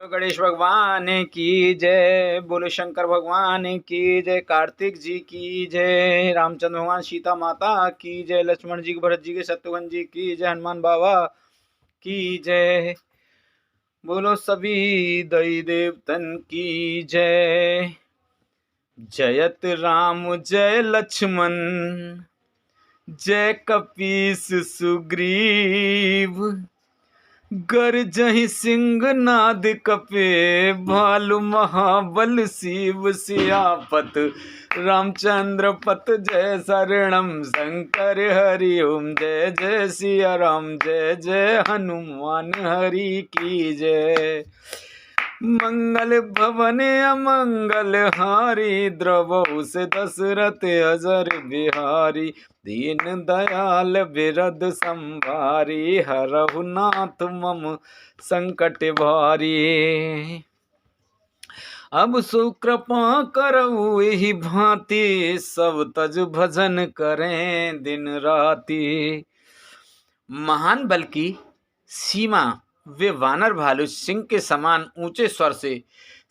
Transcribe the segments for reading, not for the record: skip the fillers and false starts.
गणेश भगवान की जय। बोलो शंकर भगवान की जय। कार्तिक जी की जय। रामचंद्र भगवान सीता माता की जय। लक्ष्मण जी भरत जी के शत्रुघ्न जी की जय। हनुमान बाबा की जय। बोलो सभी दई देवतन की जय। जयत राम जय लक्ष्मण जय कपीस सुग्रीव। गरजहि सिंह नाद कपे भालु महाबल शिव। सियापत रामचंद्र पत जय शरणम शंकर हरि ओम। जय जय सिया राम जय जय हनुमान हरि की जय। मंगल भवन अमंगल हारी द्रवहु से दशरथ अजर बिहारी। दीन दयाल बिरद संभारी हरहु नाथ मम संकट भारी। अब सुकृपा करऊ एहि भांति सब तज भजन करें दिन राति। महान बल की सीमा वे वानर भालू सिंह के समान ऊंचे स्वर से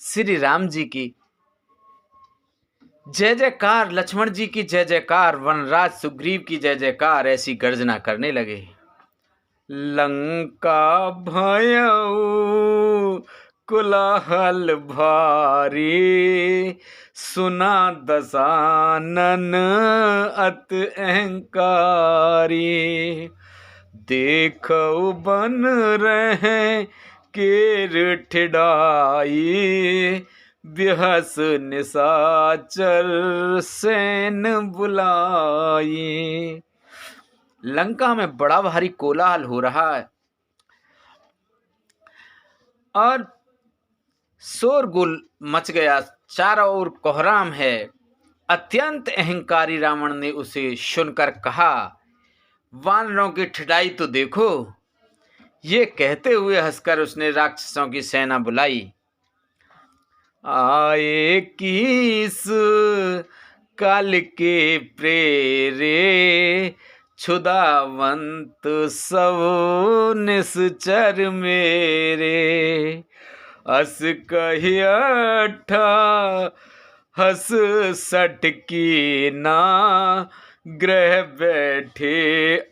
श्री राम जी की जय जयकार, लक्ष्मण जी की जय जयकार, वनराज सुग्रीव की जय जयकार ऐसी गर्जना करने लगे। लंका भयऊ कुलाहल भारी सुना दशानन अत अहंकारी। देखो बन रहे केर ठिडाई बिहस निशाचर सेन बुलाई। लंका में बड़ा भारी कोलाहल हो रहा है और शोरगुल मच गया, चारों ओर कोहराम है। अत्यंत अहंकारी रावण ने उसे सुनकर कहा, वानरों की ठिठाई तो देखो। ये कहते हुए हंसकर उसने राक्षसों की सेना बुलाई। आए किस काल के प्रेरे क्षुधावंत सब निश्चर मेरे। अस कहियठा हस सटकी ना ग्रह बैठे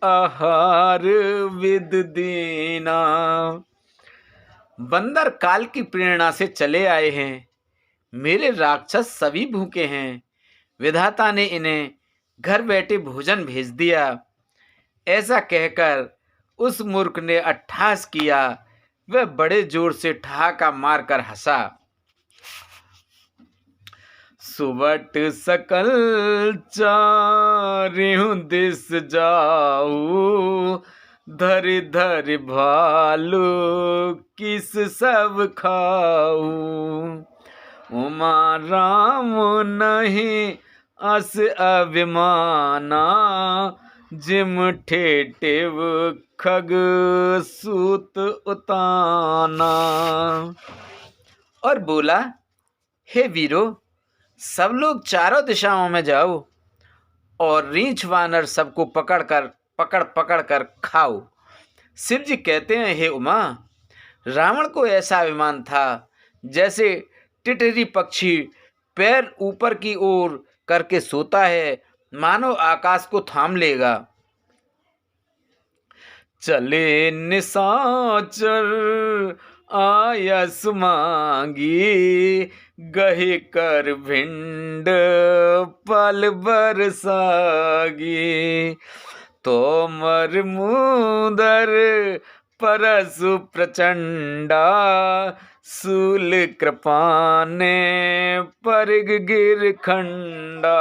आहार विद दीना। बंदर काल की प्रेरणा से चले आए हैं, मेरे राक्षस सभी भूखे हैं। विधाता ने इन्हें घर बैठे भोजन भेज दिया। ऐसा कहकर उस मूर्ख ने अट्टहास किया। वह बड़े जोर से ठहाका मारकर हंसा। सुबट सकल चारिहु दिस जाऊ धर धर भालू किस सब खाऊ। उमा राम नहीं अस अभिमाना जिम ठेटेव खग सूत उताना। और बोला, हे वीरो, सब लोग चारों दिशाओं में जाओ और रीछ वानर सबको पकड़ पकड़ कर खाओ। शिव जी कहते हैं, हे उमा, रावण को ऐसा अभिमान था जैसे टिटरी पक्षी पैर ऊपर की ओर करके सोता है, मानो आकाश को थाम लेगा। चले निशाचर आयस मांगी गहि कर भिंड पल बरसागी। तोमर मुदर परसु प्रचंडा सूल कृपाने परिग गिर खंडा।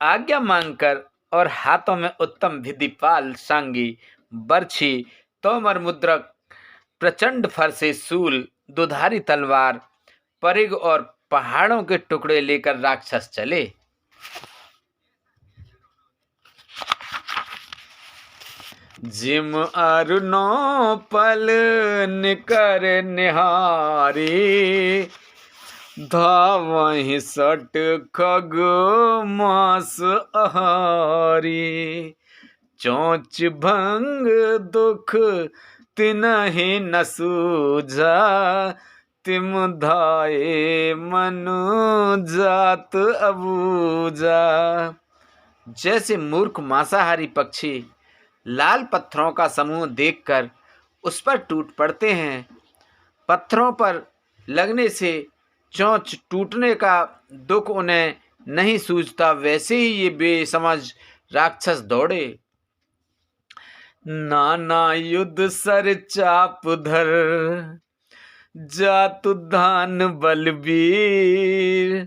आज्ञा मांगकर और हाथों में उत्तम विधिपाल सांगी बर्छी तोमर मुद्रक प्रचंड फरसे सूल दुधारी तलवार परिग और पहाड़ों के टुकड़े लेकर राक्षस चले। जिम अरुणो पल निकर निहारी धावहि सट खग मास आहारी। चोंच भंग दुख तिनहि न सूझा, तिम धाये मनु जात अबूझा। जैसे मूर्ख मांसाहारी पक्षी लाल पत्थरों का समूह देखकर उस पर टूट पड़ते हैं, पत्थरों पर लगने से चोंच टूटने का दुख उन्हें नहीं सूझता, वैसे ही ये बेसमझ राक्षस दौड़े। नाना युद्ध सर चाप धर, जातु धान बलबीर,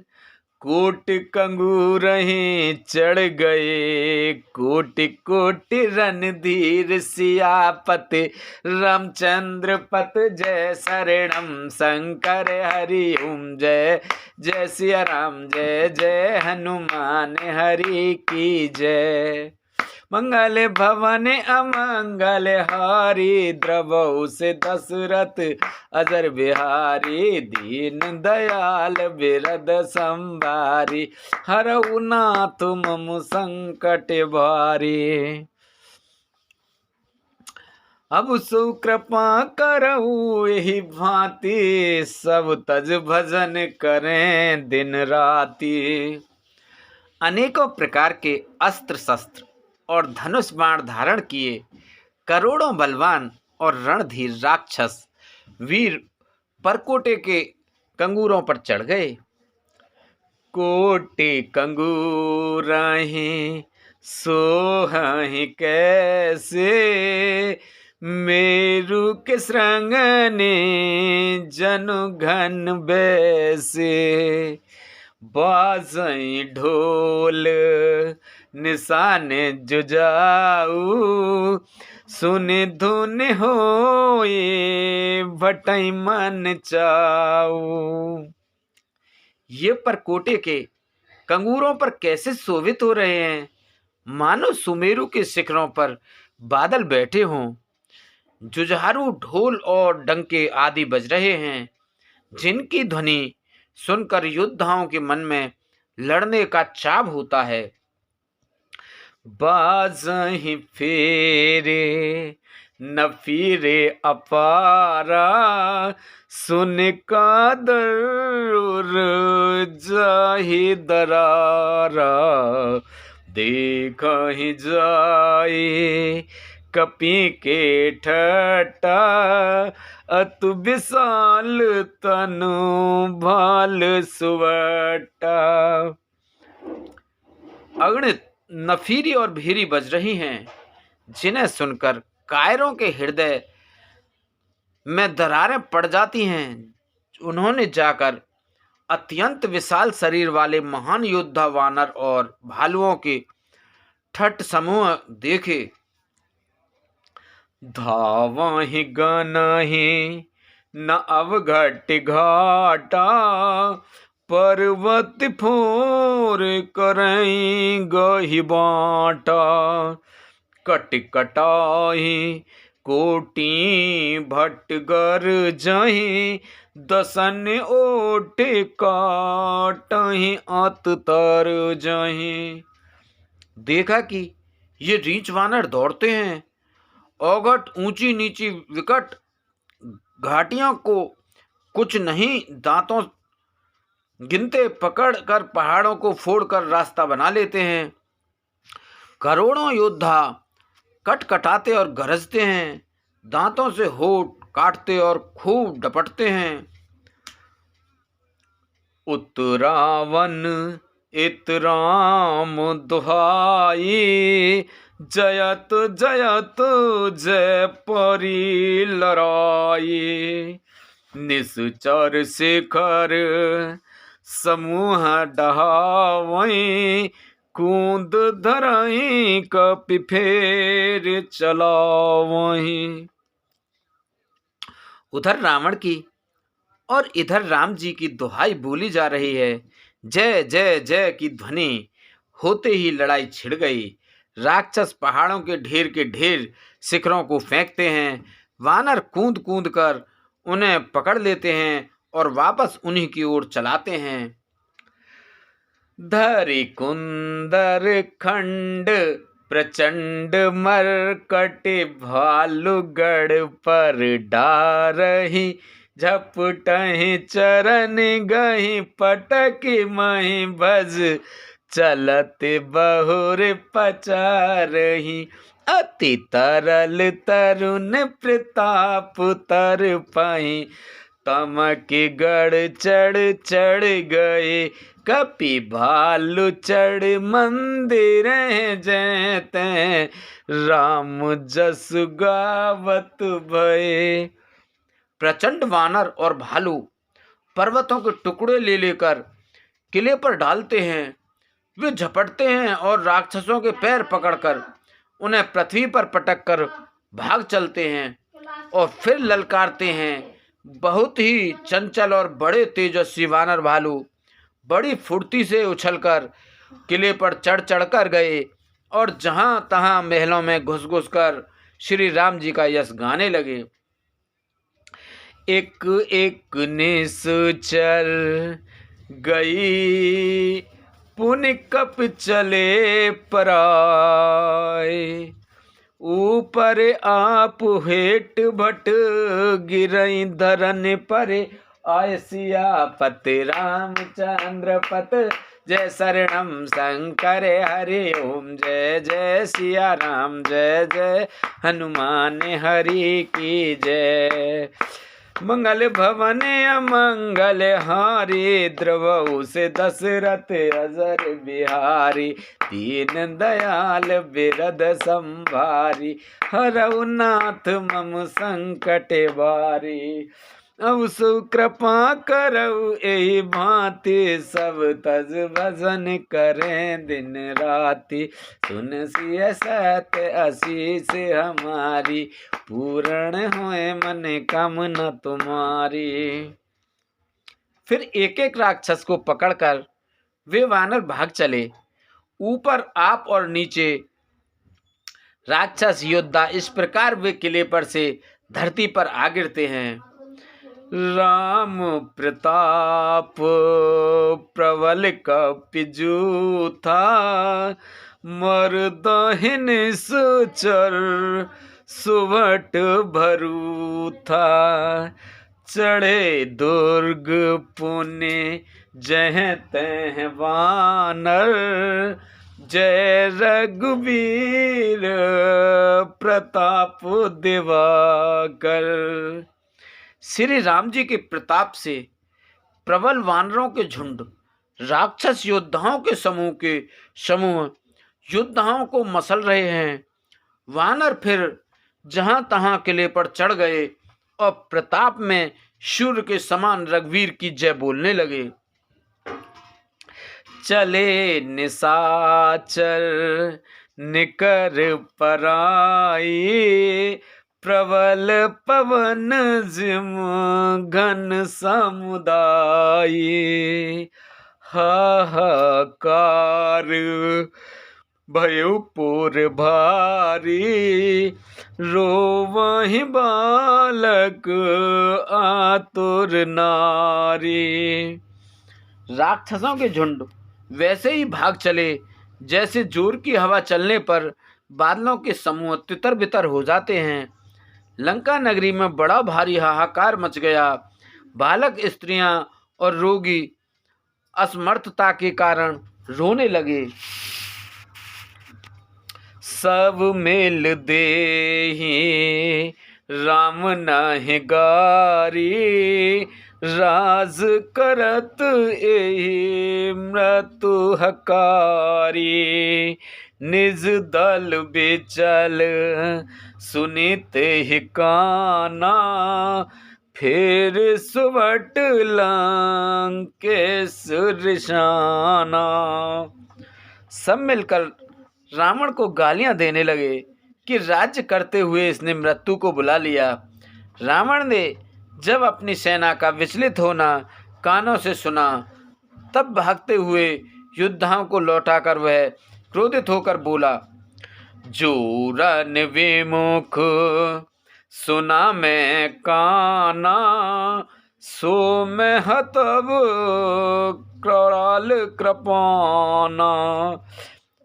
कोटि कंगूरहि चढ़ गए, कोटि कोटि रणधीर। सियापति रामचंद्र पत जय, शरणम शंकर हरि ओम जय। जय सिया राम जय जय, हनुमान हरि की जय। मंगल भवन अमंगल हारी, द्रवहु से दशरथ अजर बिहारी। दीन दयाल बिरद संभारी, हरऊ नाथ मम संकट भारी। अब सु कृपा करऊ यही भांति, सब तज भजन करें दिन राति। अनेकों प्रकार के अस्त्र शस्त्र और धनुष बाण धारण किए करोड़ों बलवान और रणधीर राक्षस वीर परकोटे के कंगूरों पर चढ़ गए। कोटि कंगूरहि सोहहि कैसे, मेरु के श्रृंगने जनु घन बैसे। बाजई ढोल निशाने जुजाऊ, सुनि धुन होए भटई मन चाऊ। ये परकोटे के कंगूरों पर कैसे शोभित हो रहे हैं, मानो सुमेरु के शिखरों पर बादल बैठे हों। जुझारू ढोल और डंके आदि बज रहे हैं, जिनकी ध्वनि सुनकर योद्धाओं के मन में लड़ने का चाव होता है। बाजहि फेरे न फिरे अपारा, सुन कादर जाहि दरारा। देखहि जाए कपि के ठट्टा, अतु विशाल तनु भाल सुवट्टा। अगणित नफीरी और भीरी बज रही हैं, जिन्हें सुनकर कायरों के हृदय में दरारें पड़ जाती हैं। उन्होंने जाकर अत्यंत विशाल शरीर वाले महान योद्धा वानर और भालुओं के ठट समूह देखे। धावहि गनहि न अवघट घाटा, पर्वत फोर करई गहि बाटा। कट कटाहि कोटि भट गर जहि, दसन ओट काटहि अत तर जहि। देखा कि ये रीछ वानर दौड़ते हैं, औघट ऊंची नीची विकट घाटियों को कुछ नहीं दांतों गिनते पकड़ कर पहाड़ों को फोड़कर रास्ता बना लेते हैं। करोड़ों योद्धा कटकटाते और गरजते हैं, दांतों से होठ काटते और खूब डपटते हैं। उत्तरावन इत राम दुहाई, जयत जयत जय परी लड़ाई। निश्चर शिखर समूह डहावई, कूद धरई कपि फेर चलावई। उधर रावण की और इधर राम जी की दुहाई बोली जा रही है। जय जय जय की ध्वनि होते ही लड़ाई छिड़ गई। राक्षस पहाड़ों के ढेर शिखरों को फेंकते हैं। वानर कूद कूद कर उन्हें पकड़ लेते हैं और वापस उन्हीं की ओर चलाते हैं। धरि कुंदर खंड प्रचंड मरकट भालुगढ़ पर डारही, झपटहि चरण गही पटक मही भज, चलत बहुर पचारही। अति तरल तरुण प्रताप तर पाई, तमक गढ़ चढ़ चढ़ गए, कपि भालु चढ़ मंदिर जैते, राम जस गावत भये। प्रचंड वानर और भालू पर्वतों के टुकड़े ले लेकर किले पर डालते हैं। वे झपटते हैं और राक्षसों के पैर पकड़कर उन्हें पृथ्वी पर पटककर भाग चलते हैं और फिर ललकारते हैं। बहुत ही चंचल और बड़े तेजस्वी वानर भालू बड़ी फुर्ती से उछलकर किले पर चढ़ चढ़कर गए और जहां तहां महलों में घुस घुस कर श्री राम जी का यश गाने लगे। एक एक निश्चर गई, पुनि कप चले पराए, ऊपर आप हेट भट गिरई धरन परे, आय सियापत रामचंद्र पत, जय शरणम शंकर हरि ओम, जय जय सिया राम, जय जय हनुमान हरि की जय। मंगल भवन अमंगल हारी, द्रवहु से दशरथ अजर बिहारी, दीन दयाल बिरद संभारी, हरऊ नाथ मम संकट बारी। अब सु कृपा करऊ एहि भांति, सब तज भजन करें दिन राति, सुन सिय सत्य आशीष हमारी, पूर्ण होए मन कामना तुम्हारी। फिर एक एक राक्षस को पकड़कर वे वानर भाग चले। ऊपर आप और नीचे राक्षस योद्धा इस प्रकार वे किले पर से धरती पर आ गिरते हैं। राम प्रताप प्रबल कपिजू था, मर्दहिन सुचर सुवट भरू था, चढ़े दुर्ग पुण्य जह तह वानर, जय रघुवीर प्रताप दिवाकर। श्री राम जी के प्रताप से प्रबल वानरों के झुंड, राक्षस योद्धाओं के समूह योद्धाओं को मसल रहे हैं। वानर फिर जहां तहां किले पर चढ़ गए और प्रताप में सूर्य के समान रघुवीर की जय बोलने लगे। चले निशाचर निकर पराई, प्रबल पवन जिम घन समुदाय, हाहाकार भयो पुर भारी, रोवहि बालक आतुर नारी। राक्षसों के झुंड वैसे ही भाग चले जैसे जोर की हवा चलने पर बादलों के समूह तितर बितर हो जाते हैं। लंका नगरी में बड़ा भारी हाहाकार मच गया। बालक, स्त्रियां और रोगी असमर्थता के कारण रोने लगे। सब मेल देहि राम नाहि गारी, राज करत एहि मृत्यु हकारी, निज दल बेचल सुनित ही काना, फिर सुवट लंकेश्वर शाना। सब मिलकर रावण को गालियां देने लगे कि राज्य करते हुए इसने मृत्यु को बुला लिया। रावण ने जब अपनी सेना का विचलित होना कानों से सुना, तब भागते हुए योद्धाओं को लौटाकर वह क्रोधित होकर बोला, जोरन विमुख सुना मैं काना, सो मैं हतब कराल कृपाना,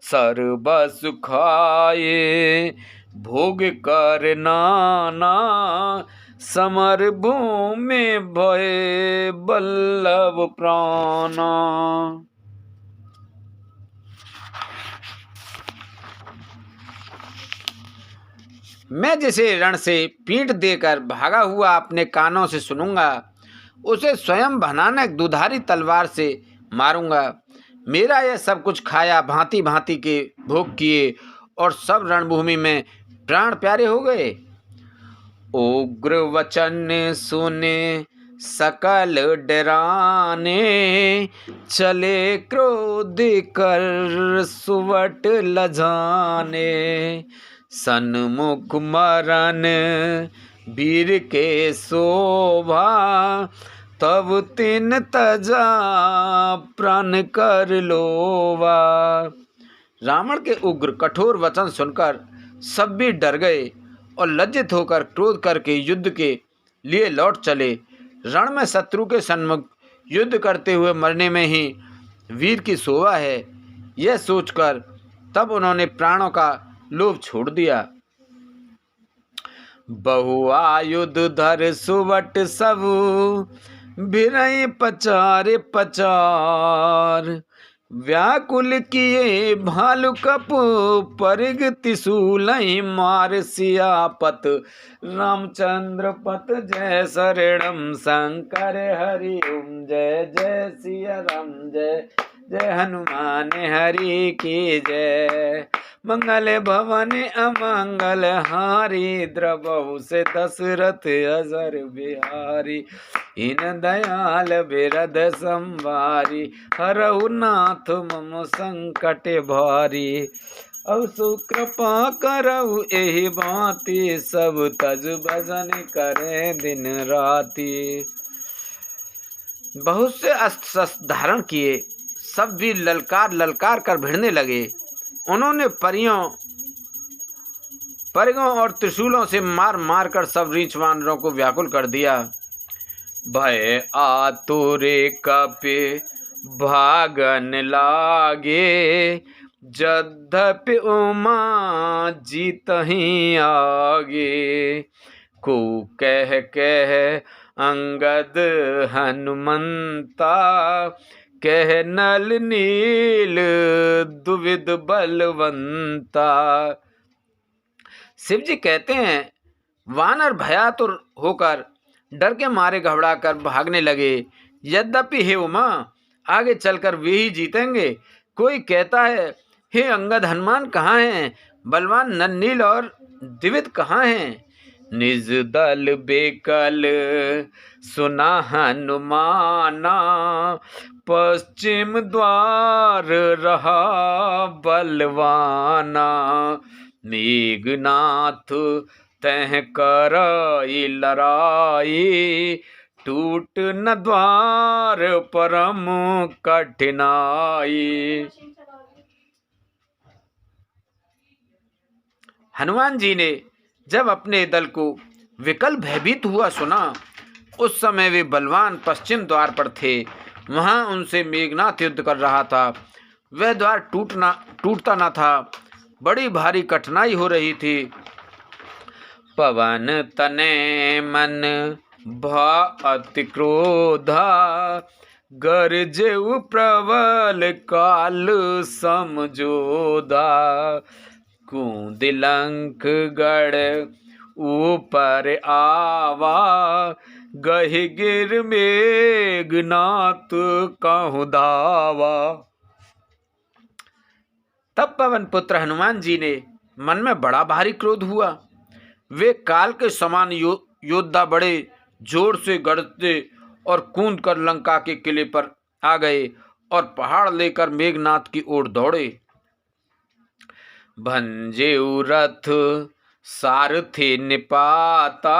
सर्वस खाए भोग कर नाना, समर भूमि भय बल्लभ प्राणा। मैं जिसे रण से पीठ देकर भागा हुआ अपने कानों से सुनूंगा, उसे स्वयं भयानक दुधारी तलवार से मारूंगा। मेरा यह सब कुछ खाया, भांति भांति के भोग किए और सब रणभूमि में प्राण प्यारे हो गए। उग्र वचन सुने सकल डराने, चले क्रोध कर सुवट लजाने। सन्मुख मरन वीर के शोभा, तब तिन तजा प्राण कर लोवा। रावण के उग्र कठोर वचन सुनकर सब भी डर गए और लज्जित होकर क्रोध करके युद्ध के लिए लौट चले। रण में शत्रु के सन्मुख युद्ध करते हुए मरने में ही वीर की शोभा है, यह सोचकर तब उन्होंने प्राणों का लोभ छोड़ दिया। बहुआयुध धर सुवट सब, भिरई पचारे पचार। व्याकुल किए भालु कप, परिग त्रिशूलहि मार। सियापत रामचंद्र पत, जय शरणम शंकर हरि ओम। जय जय सिया राम, जय जय हनुमान हरि की जय। मंगल भवन अमंगल हारी, द्रवहु से दशरथ अजर बिहारी। इन दयाल बिरद संवारी, हरहु नाथ मम संकट भारी। अब सुकृपा करहु एहि भांति, सब तज भजन करें दिन राति। बहुत से अस्त्र शस्त्र धारण किए, सब भी ललकार ललकार कर भिड़ने लगे। उन्होंने परिगों और त्रिशूलों से मार मार कर सब रीछ वानरों को व्याकुल कर दिया। भय आतुरे कपि भागन लागे, यद्यपि उमा जीतहि आगे। को कह अंगद हनुमंता, कह नल नील दुविध बलवंता। शिव जी कहते हैं, वानर भयातुर होकर डर के मारे घबराकर भागने लगे। यद्यपि हे उमा, आगे चलकर वे ही जीतेंगे। कोई कहता है, हे अंगद हनुमान कहाँ हैं? बलवान नन्नील और द्विविद कहाँ हैं? निज दल बेकल सुना हनुमाना, पश्चिम द्वार रहा बलवाना। मेघनाथ तह करई लड़ाई, टूट न द्वार परम कठिनाई। हनुमान जी ने जब अपने दल को विकल भयभीत हुआ सुना, उस समय वे बलवान पश्चिम द्वार पर थे। वहां उनसे मेघनाथ युद्ध कर रहा था। वह द्वार टूटता न था, बड़ी भारी कठिनाई हो रही थी। पवन तने मन भा अति क्रोधा, गरजेउ प्रबल काल समझोधा। कुंदिलंक गढ़ ऊपर आवा, गहि गिर मेघनाथ कहूँ धावा। तब पवन पुत्र हनुमान जी ने मन में बड़ा भारी क्रोध हुआ। वे काल के समान योद्धा बड़े जोर से गरजते और कूद कर लंका के किले पर आ गए और पहाड़ लेकर मेघनाथ की ओर दौड़े। भंजेउ रथ सारथी निपाता,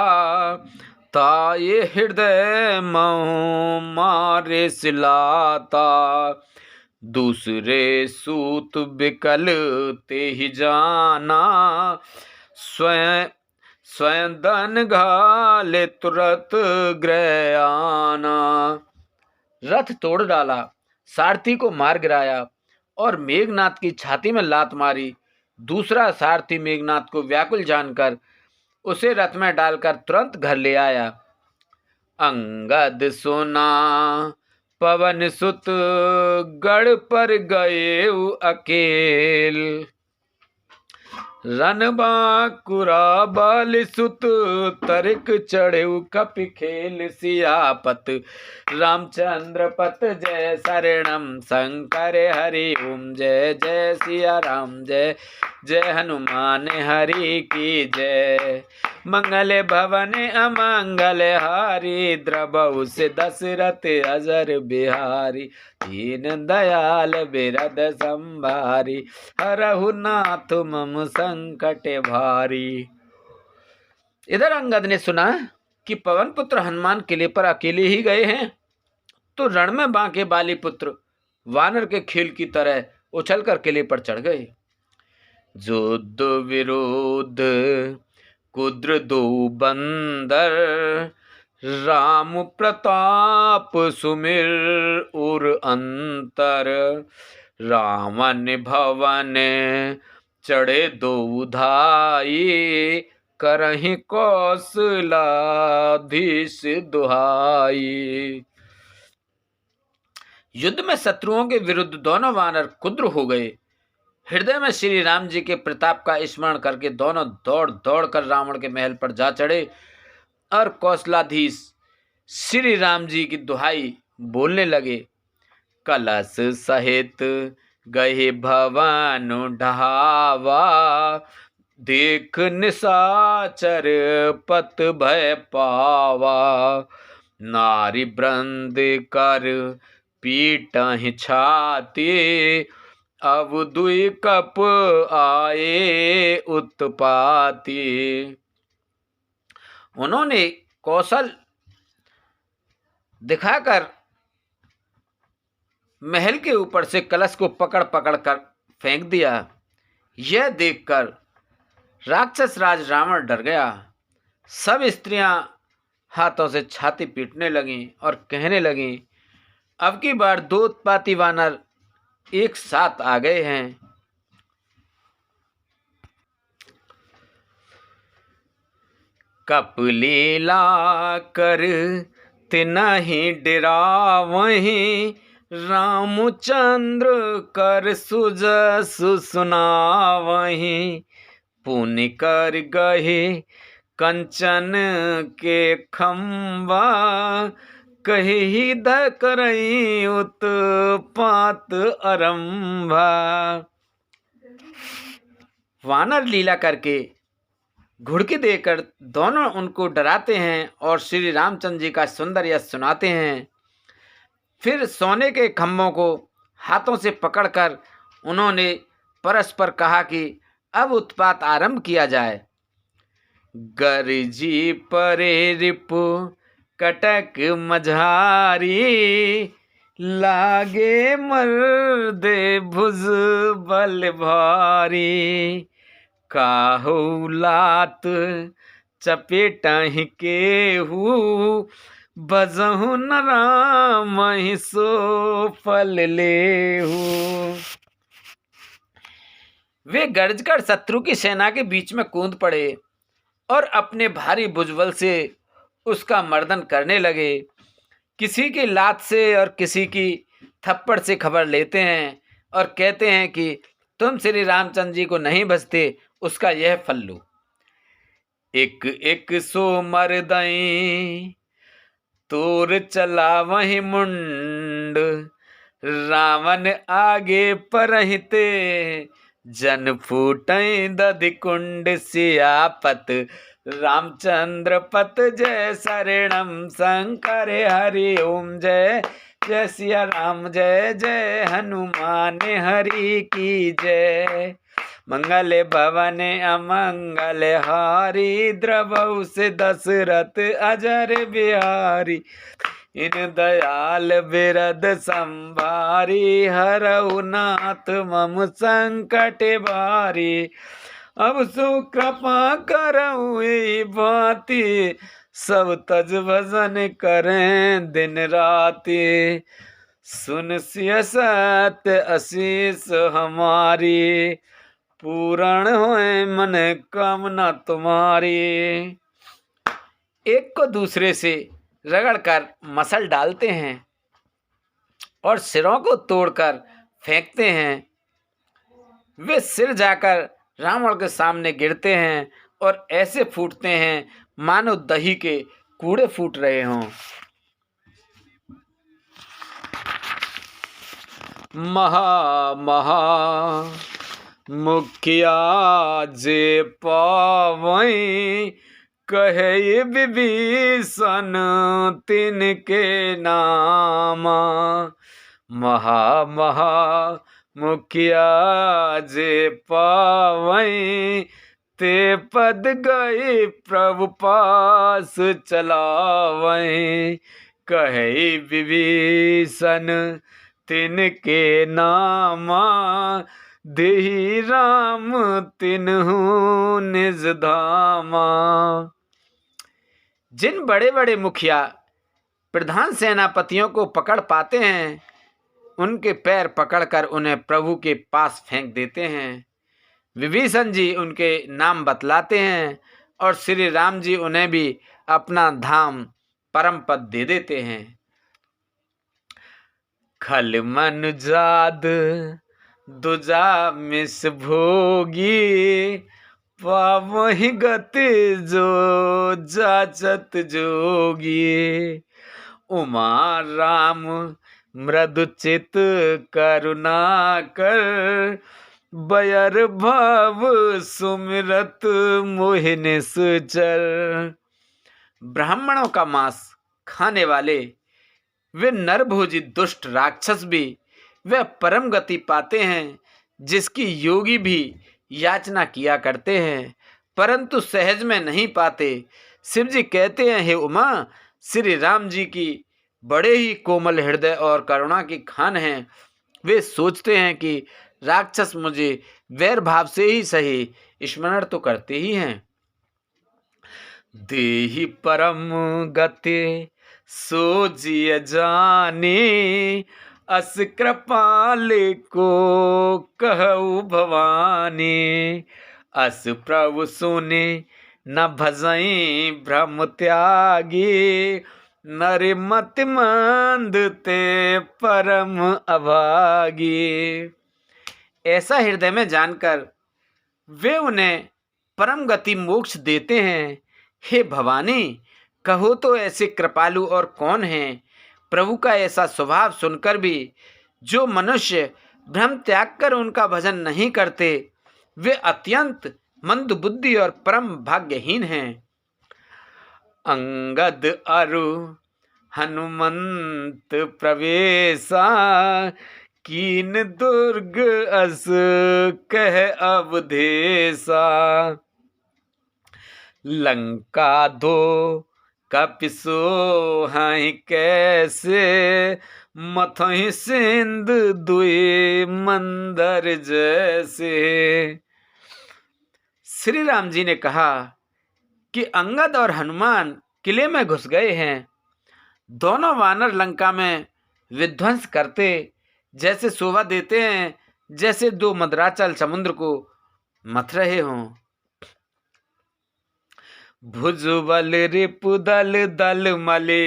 ताये हृदय मऊ मारे सिलाता। दूसरे सूत बिकल ते ही जाना, स्वयं धन घाले तुरत गृह आना। रथ तोड़ डाला, सारथी को मार गिराया और मेघनाथ की छाती में लात मारी। दूसरा सारथी मेघनाथ को व्याकुल जानकर उसे रथ में डालकर तुरंत घर ले आया। अंगद सुना पवन सुत गढ़ पर गए अकेल। रनबांकुरा बाल सुत तरिक चढ़े कपि खेल। सियापत रामचंद्र पत जय शरणम शंकर हरि ओम जय जय सिया राम जय जय हनुमान हरि की जय। मंगल भवन अमंगल हारी द्रबहु से दशरथ अजर बिहारी। दीन दयाल बिरद संभारी हरहु नाथ मम संकट भारी। इधर अंगद ने सुना कि पवन पुत्र हनुमान किले पर अकेले ही गए हैं, तो रण में बांके बाली पुत्र वानर के खेल की तरह उछलकर किले पर चढ़ गए। युद्ध विरोध कुद्र दो बंदर राम प्रताप सुमिर उर अंतर। रावण भवन चढ़े दो धाई करहि कौशलाधीश दुहाई। युद्ध में शत्रुओं के विरुद्ध दोनों वानर कुद्र हो गए। हृदय में श्री राम जी के प्रताप का स्मरण करके दोनों दौड़ दौड़ कर रावण के महल पर जा चढ़े और कौशलाधीश श्री राम जी की दुहाई बोलने लगे। कलश सहित गए भवन ढावा देख निशाचर पत भय पावा। नारी वृंद कर पीटहि छाती अब दुई कप आए उत्पाती। उन्होंने कौशल दिखाकर महल के ऊपर से कलश को पकड़ पकड़ कर फेंक दिया। यह देखकर राक्षस राज रावण डर गया। सब स्त्रियां हाथों से छाती पीटने लगीं और कहने लगीं, अब की बार दो उत्पाती वानर एक साथ आ गए हैं। कपलीला कर तिनहि डरावहीं रामचंद्र कर सुजसु सुनावहीं। पुनि कर गहे कंचन के खंबा कहि धकरई उत्पात आरंभा। वानर लीला करके घुड़की देकर दोनों उनको डराते हैं और श्री रामचंद्र जी का सुंदर यश सुनाते हैं। फिर सोने के खंभों को हाथों से पकड़कर उन्होंने परस्पर कहा कि अब उत्पात आरंभ किया जाए। गरजी परे रिपु कटक मझारी लागे मर्दे भुज बल भारी। काहू लात चपेटहि केहू बजहु न राम सो फल लेहू। वे गरजकर शत्रु की सेना के बीच में कूद पड़े और अपने भारी भुजबल से उसका मर्दन करने लगे। किसी की लात से और किसी की थप्पड़ से खबर लेते हैं और कहते हैं कि तुम श्री रामचंद्र जी को नहीं बचते, उसका यह फल लो। एक एक सो मर्दई तोर चला वही मुंड रावण आगे परहिते जन फूटई दधि कुंड। सियापत रामचंद्र पत जय शरणम शंकर हरि ओम जय जय सिया राम जय जय हनुमान हरि की जय। मंगल भवन अमंगल हारी द्रबहु से दशरथ अजर बिहारी। इन दयाल बिरद संभारी हरहु नाथ मम संकट भारी। अब सो कृपा करऊँ यही भांति सब तज भजन करें दिन राति। सुन सिय सत्य आशीष हमारी, पूर्ण होए मन कामना तुम्हारी। एक को दूसरे से रगड़कर मसल डालते हैं और सिरों को तोड़कर फेंकते हैं। वे सिर जाकर रावण के सामने गिरते हैं और ऐसे फूटते हैं मानो दही के कूड़े फूट रहे हों। महा महा मुखिया जे पावई, कहे विभीषण तिनके नामा। महा महा मुखिया जे पावई, ते पद गए प्रभु पास चलावई। कहे विभीषण तिनके नामा, देहि राम तिन्हु निज धामा। जिन बड़े बड़े मुखिया प्रधान सेनापतियों को पकड़ पाते हैं, उनके पैर पकड़कर उन्हें प्रभु के पास फेंक देते हैं। विभीषण जी उनके नाम बतलाते हैं और श्री राम जी उन्हें भी अपना धाम परम पद दे देते हैं। खल मन जाद दुजा मिस भोगी, पावहि गति जो जाचत जोगी। उमा राम मृदु चित करुणा कर, बयर भव सुमिरत मोहि निश्चर। ब्राह्मणों का मांस खाने वाले वे नरभोजी दुष्ट राक्षस भी वे परम गति पाते हैं, जिसकी योगी भी याचना किया करते हैं, परंतु सहज में नहीं पाते। शिव जी कहते हैं, हे उमा, श्री राम जी की बड़े ही कोमल हृदय और करुणा की खान हैं। वे सोचते हैं कि राक्षस मुझे वैर भाव से ही सही स्मरण तो करते ही हैं। देहि परम गति सो जिय जानी, अस कृपाल को कहु भवानी। अस प्रभु सुने न भजई भ्रम त्यागी, नर मति मंद ते परम अभागी। ऐसा हृदय में जानकर वे उन्हें परम गति मोक्ष देते हैं। हे भवानी, कहो तो ऐसे कृपालु और कौन हैं? प्रभु का ऐसा स्वभाव सुनकर भी जो मनुष्य भ्रम त्याग कर उनका भजन नहीं करते, वे अत्यंत मंद बुद्धि और परम भाग्यहीन हैं। अंगद अरु हनुमंत प्रवेशा, कीन दुर्ग अस कह अवधेशा। लंका दो कपिसो हैं कैसे, मथहि सिंध दुई मंदर जैसे। श्री राम जी ने कहा कि अंगद और हनुमान किले में घुस गए हैं। दोनों वानर लंका में विध्वंस करते जैसे शोभा देते हैं, जैसे दो मदराचल समुद्र को मथ रहे हों। भुजबल रिपुदल दल मले,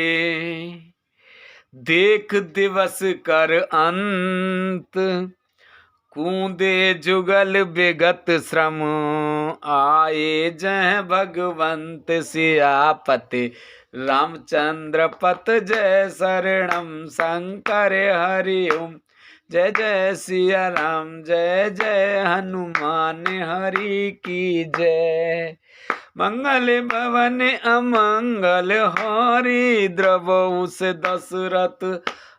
देख दिवस कर अंत। कूदे जुगल विगत श्रम, आए जय भगवंत। सियापति रामचंद्र पत जय शरणम, शंकर हरि ओम। जय जय सिया राम, जय जय हनुमान हरि की जय। मंगल भवन अमंगल हारी, द्रवहु से दशरथ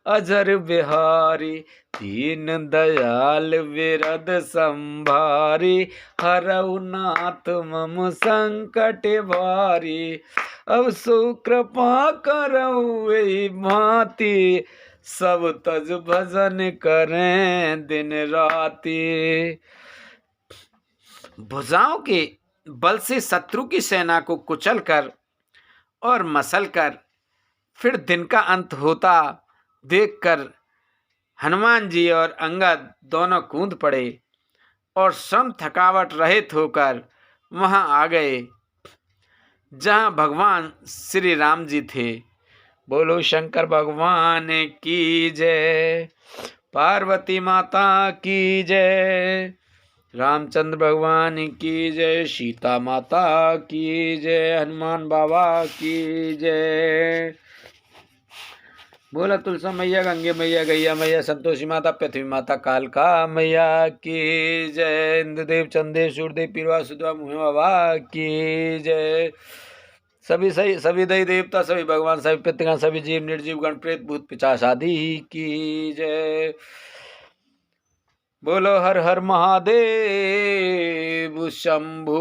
अजर बिहारी। दीन दयाल विरद संभारी, हरऊ नाथ मम संकट भारी। अब सो कृपा करऊ एहि भांति, सब तज भजन करें दिन राति। भुजाओं के बल से शत्रु की सेना को कुचलकर और मसलकर फिर दिन का अंत होता देखकर हनुमान जी और अंगद दोनों कूद पड़े और श्रम थकावट रहित होकर वहां आ गए जहां भगवान श्री राम जी थे। बोलो शंकर भगवान की जय, पार्वती माता की जय, रामचंद्र भगवान की जय, सीता माता की जय, हनुमान बाबा की जय। बोला तुलसा मैया, गंगे मैया, गैया मैया, संतोषी माता, पृथ्वी माता, कालका मैया की जय, इंद्रदेव, चंदेव, सूर्यदेव, पीरवा, सुधवा, मुहे बाबा की जय। सभी सही सभी दई देवता, सभी भगवान, सभी पितृगण, सभी जीव, निर्जीव गण, प्रेत, भूत, पिशाच आदि की जय। बोलो हर हर महादेव शंभू।